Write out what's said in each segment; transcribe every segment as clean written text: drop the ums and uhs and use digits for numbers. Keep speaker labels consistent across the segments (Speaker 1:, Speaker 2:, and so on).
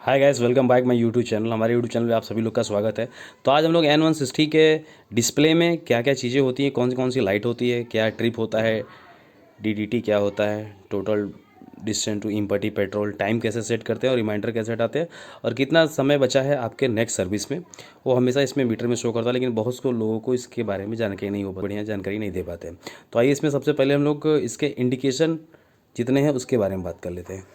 Speaker 1: Hi guys, welcome back my YouTube channel. हमारे YouTube channel पे आप सभी लोग का स्वागत है। तो आज हम लोग N160 के डिस्प्ले में क्या क्या चीज़ें होती हैं, कौन सी लाइट होती है, क्या ट्रिप होता है, DDT क्या होता है, total distance to empty petrol, time कैसे सेट करते हैं और रिमाइंडर कैसे हटाते हैं, और कितना समय बचा है आपके नेक्स्ट सर्विस में, वो हमेशा इसमें मीटर में शो करता है। लेकिन बहुत से लोगों को इसके बारे में जानकारी नहीं हो, बढ़िया जानकारी नहीं दे पाते हैं। तो आइए इसमें सबसे पहले हम लोग इसके इंडिकेशन जितने हैं उसके बारे में बात कर लेते हैं।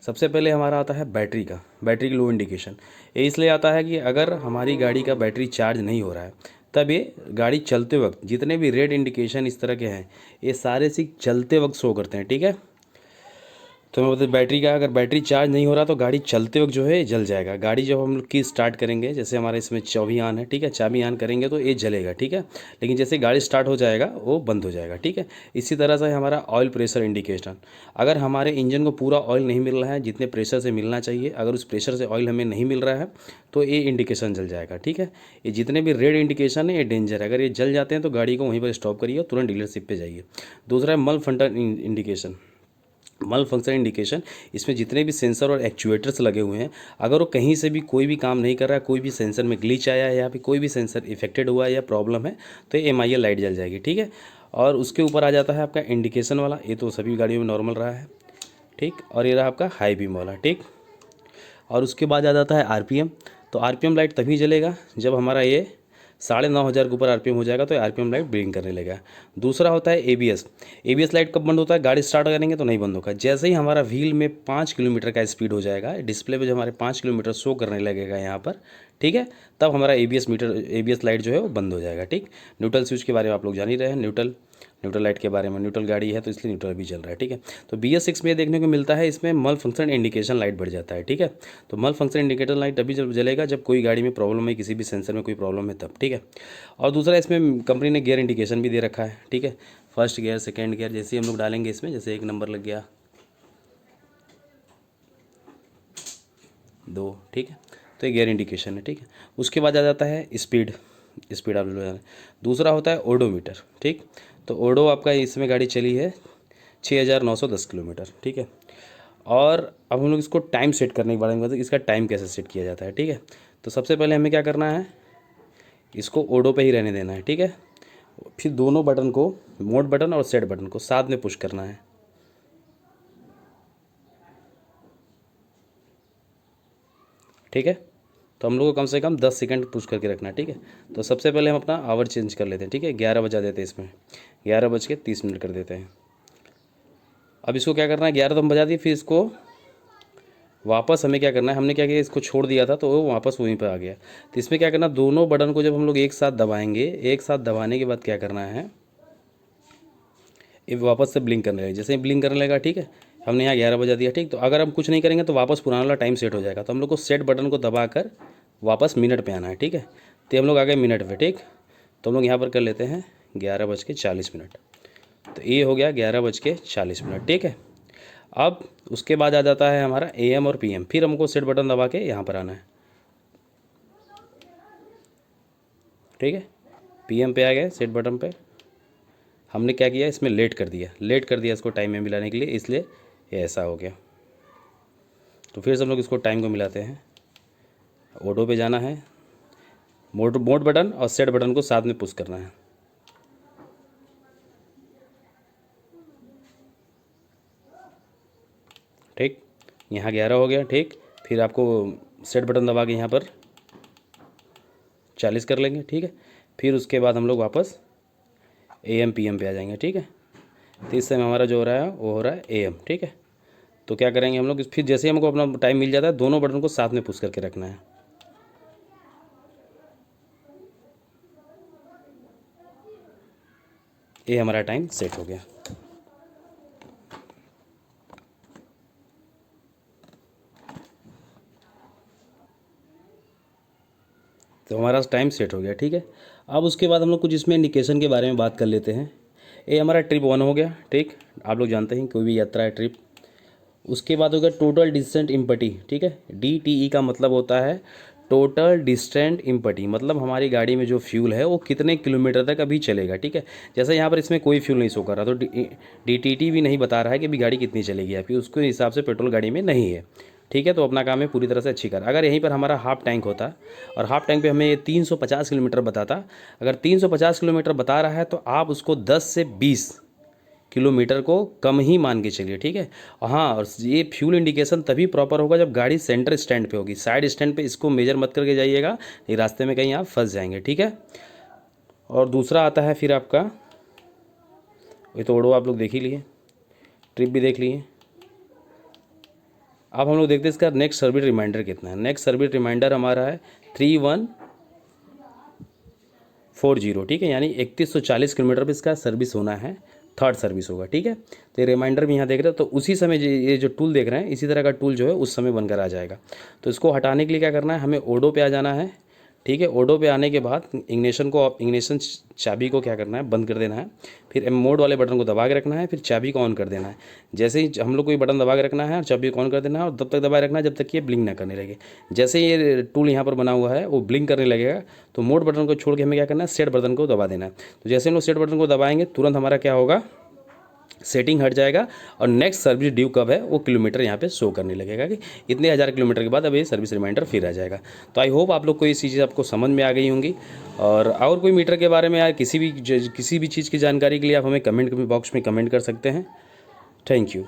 Speaker 1: सबसे पहले हमारा आता है बैटरी की लो इंडिकेशन। ये इसलिए आता है कि अगर हमारी गाड़ी का बैटरी चार्ज नहीं हो रहा है तब ये गाड़ी चलते वक्त जितने भी रेड इंडिकेशन इस तरह के हैं ये सारे सिर्फ चलते वक्त शो करते हैं। ठीक है, तो मैं बता बैटरी का, अगर बैटरी चार्ज नहीं हो रहा तो गाड़ी चलते वक्त जो है जल जाएगा। गाड़ी जब हम लोग की स्टार्ट करेंगे, जैसे हमारे इसमें चाबी ऑन है, ठीक है, चाबी ऑन करेंगे तो ये जलेगा, ठीक है, लेकिन जैसे गाड़ी स्टार्ट हो जाएगा वो बंद हो जाएगा। ठीक है, इसी तरह से हमारा ऑयल प्रेशर इंडिकेशन। अगर हमारे इंजन को पूरा ऑयल नहीं मिल रहा है जितने प्रेशर से मिलना चाहिए, अगर उस प्रेशर से ऑयल हमें नहीं मिल रहा है तो ये इंडिकेशन जल जाएगा। ठीक है, ये जितने भी रेड इंडिकेशन है ये डेंजर है। अगर ये जल जाते हैं तो गाड़ी को वहीं पर स्टॉप करिए और तुरंत डीलरशिप पे जाइए। दूसरा है मल फंक्शन इंडिकेशन। मल फंक्शन इंडिकेशन, इसमें जितने भी सेंसर और एक्चुएटर्स लगे हुए हैं, अगर वो कहीं से भी कोई भी काम नहीं कर रहा है, कोई भी सेंसर में ग्लिच आया है या फिर कोई भी सेंसर इफेक्टेड हुआ है या प्रॉब्लम है तो ये MIL लाइट जल जाएगी। ठीक है, और उसके ऊपर आ जाता है आपका इंडिकेशन वाला, ये तो सभी गाड़ियों में नॉर्मल रहा है। ठीक, और ये रहा आपका हाई बीम वाला। ठीक, और उसके बाद आ जाता है RPM। तो RPM लाइट तभी जलेगा जब हमारा ये 9,500 के ऊपर RPM हो जाएगा तो RPM लाइट ब्लिंक करने लगेगा। दूसरा होता है ABS लाइट कब बंद होता है, गाड़ी स्टार्ट करेंगे तो नहीं बंद होगा। जैसे ही हमारा व्हील में 5 किलोमीटर का स्पीड हो जाएगा, डिस्प्ले पे जो हमारे 5 किलोमीटर शो करने लगेगा यहाँ पर, ठीक है, तब हमारा ABS लाइट जो है वो बंद हो जाएगा। ठीक, न्यूट्रल स्विच के बारे में आप लोग जान ही रहे हैं, न्यूट्रल लाइट के बारे में। न्यूट्रल गाड़ी है तो इसलिए न्यूट्रल भी चल रहा है। ठीक है, तो BS6 में देखने को मिलता है, इसमें मल फंक्शन इंडिकेशन लाइट बढ़ जाता है। ठीक है, तो मल फंक्शन इंडिकेटर लाइट तभी जब जलेगा जब कोई गाड़ी में प्रॉब्लम है, किसी भी सेंसर में कोई प्रॉब्लम है तब। ठीक है, और दूसरा इसमें कंपनी ने गियर इंडिकेशन भी दे रखा है। ठीक है, फर्स्ट गियर, सेकेंड गियर, जैसे हम लोग डालेंगे इसमें, जैसे 1 नंबर लग गया, 2, ठीक है, तो ये गियर इंडिकेशन है। ठीक है, उसके बाद आ जाता है स्पीड आप लोग। दूसरा होता है ओडोमीटर। ठीक, तो ओडो आपका इसमें गाड़ी चली है 6,910 किलोमीटर। ठीक है, और अब हम लोग इसको टाइम सेट करने के बारे में बताते हैं, इसका टाइम कैसे सेट किया जाता है। ठीक है, तो सबसे पहले हमें क्या करना है, इसको ओडो पे ही रहने देना है। ठीक है, फिर दोनों बटन को, मोड बटन और सेट बटन को साथ में पुश करना है। ठीक है, तो हम लोग को कम से कम 10 सेकंड पुश करके रखना है। ठीक है, तो सबसे पहले हम अपना आवर चेंज कर लेते हैं। ठीक है, 11 बजा देते हैं, इसमें 11:30 कर देते हैं। अब इसको क्या करना है, 11 तो हम बजा दिए, फिर इसको वापस हमें क्या करना है, हमने क्या किया, इसको छोड़ दिया था तो वो वापस वहीं पर आ गया। तो इसमें क्या करना, दोनों बटन को जब हम लोग एक साथ दबाएंगे, एक साथ दबाने के बाद क्या करना है, ये वापस से ब्लिंक करने लगेगा। जैसे ही ब्लिंक करने लगेगा, ठीक है, हमने यहाँ 11 बजा दिया। ठीक, तो अगर हम कुछ नहीं करेंगे तो वापस पुराना वाला टाइम सेट हो जाएगा। तो हम लोग को सेट बटन को दबा कर वापस मिनट पे आना है। ठीक है, तो हम लोग आ गए मिनट पे। ठीक, तो हम लोग यहाँ पर कर लेते हैं 11:40। तो ये हो गया 11:40। ठीक है, अब उसके बाद आ जाता है हमारा AM और PM। फिर हमको सेट बटन दबा के यहाँ पर आना है। ठीक है, PM पे आ गए, सेट बटन पे हमने क्या किया, इसमें लेट कर दिया इसको टाइम में मिलाने के लिए, इसलिए ये ऐसा हो गया। तो फिर से हम लोग इसको टाइम को मिलाते हैं। ऑटो पे जाना है, मोड बटन और सेट बटन को साथ में पुश करना है। ठीक, यहाँ 11 हो गया। ठीक, फिर आपको सेट बटन दबा के यहाँ पर 40 कर लेंगे। ठीक है, फिर उसके बाद हम लोग वापस AM PM पे आ जाएंगे। ठीक है, तो इस समय हमारा जो हो रहा है वो हो रहा है AM। ठीक है, तो क्या करेंगे हम लोग, फिर जैसे ही हमको अपना टाइम मिल जाता है दोनों बटन को साथ में पुश करके रखना है। ये हमारा टाइम सेट हो गया। तो हमारा टाइम सेट हो गया। ठीक है, अब उसके बाद हम लोग कुछ इसमें इंडिकेशन के बारे में बात कर लेते हैं। ये हमारा ट्रिप 1 हो गया। ठीक, आप लोग जानते हैं कोई भी यात्रा है ट्रिप। उसके बाद हो गया टोटल डिस्टेंट इम्पटी। ठीक है, DTE का मतलब होता है टोटल डिस्टेंट इम्पटी, मतलब हमारी गाड़ी में जो फ्यूल है वो कितने किलोमीटर तक अभी चलेगा। ठीक है, जैसे यहाँ पर इसमें कोई फ्यूल नहीं शो कर रहा, तो DTT भी नहीं बता रहा है कि अभी गाड़ी कितनी चलेगी आपकी, उसके हिसाब से पेट्रोल गाड़ी में नहीं है। ठीक है, तो अपना काम है पूरी तरह से अच्छी कर। अगर यहीं पर हमारा हाफ टैंक होता और हाफ टैंक पे हमें ये 350 किलोमीटर बताता, अगर 350 किलोमीटर बता रहा है तो आप उसको 10 से 20 किलोमीटर को कम ही मान के चलिए, ठीक है। हाँ, और ये फ्यूल इंडिकेशन तभी प्रॉपर होगा जब गाड़ी सेंटर स्टैंड पे होगी। साइड स्टैंड पे इसको मेजर मत करके जाइएगा, नहीं रास्ते में कहीं आप फंस जाएंगे, ठीक है। और दूसरा आता है फिर आपका, ये तो ओडो आप लोग देख ही लिए, ट्रिप भी देख लिए। अब हम लोग देखते हैं इसका नेक्स्ट सर्विस रिमाइंडर कितना है। नेक्स्ट सर्विस रिमाइंडर हमारा है 3140, ठीक है, यानी 3140 किलोमीटर पर इसका सर्विस होना है, थर्ड सर्विस होगा, ठीक है। तो ये रिमाइंडर भी यहाँ देख रहे हो, तो उसी समय ये जो टूल देख रहे हैं, इसी तरह का टूल जो है उस समय बनकर आ जाएगा। तो इसको हटाने के लिए क्या करना है, हमें ओडो पे आ जाना है, ठीक है। ओडो पे आने के बाद इग्निशन चाबी को क्या करना है, बंद कर देना है। फिर मोड वाले बटन को दबा के रखना है, फिर चाबी को ऑन कर देना है। जैसे ही हम लोग को ये बटन दबा के रखना है और चाबी को ऑन कर देना है, और तब तक दबाए रखना है जब तक कि ये ब्लिंक ना करने लगे। जैसे ही ये टूल यहाँ पर बना हुआ है वो ब्लिंक करने लगेगा, तो मोड बटन को छोड़ के हमें क्या करना है, सेट बटन को दबा देना है। तो जैसे हम लोग सेट बटन को दबाएंगे तुरंत हमारा क्या होगा, सेटिंग हट जाएगा और नेक्स्ट सर्विस ड्यू कब है वो किलोमीटर यहाँ पे शो करने लगेगा कि इतने हज़ार किलोमीटर के बाद अब ये सर्विस रिमाइंडर फिर आ जाएगा। तो आई होप आप लोग को ये चीज़ें आपको समझ में आ गई होंगी। और कोई मीटर के बारे में या किसी भी चीज़ की जानकारी के लिए आप हमें कमेंट बॉक्स में कमेंट कर सकते हैं। Thank you.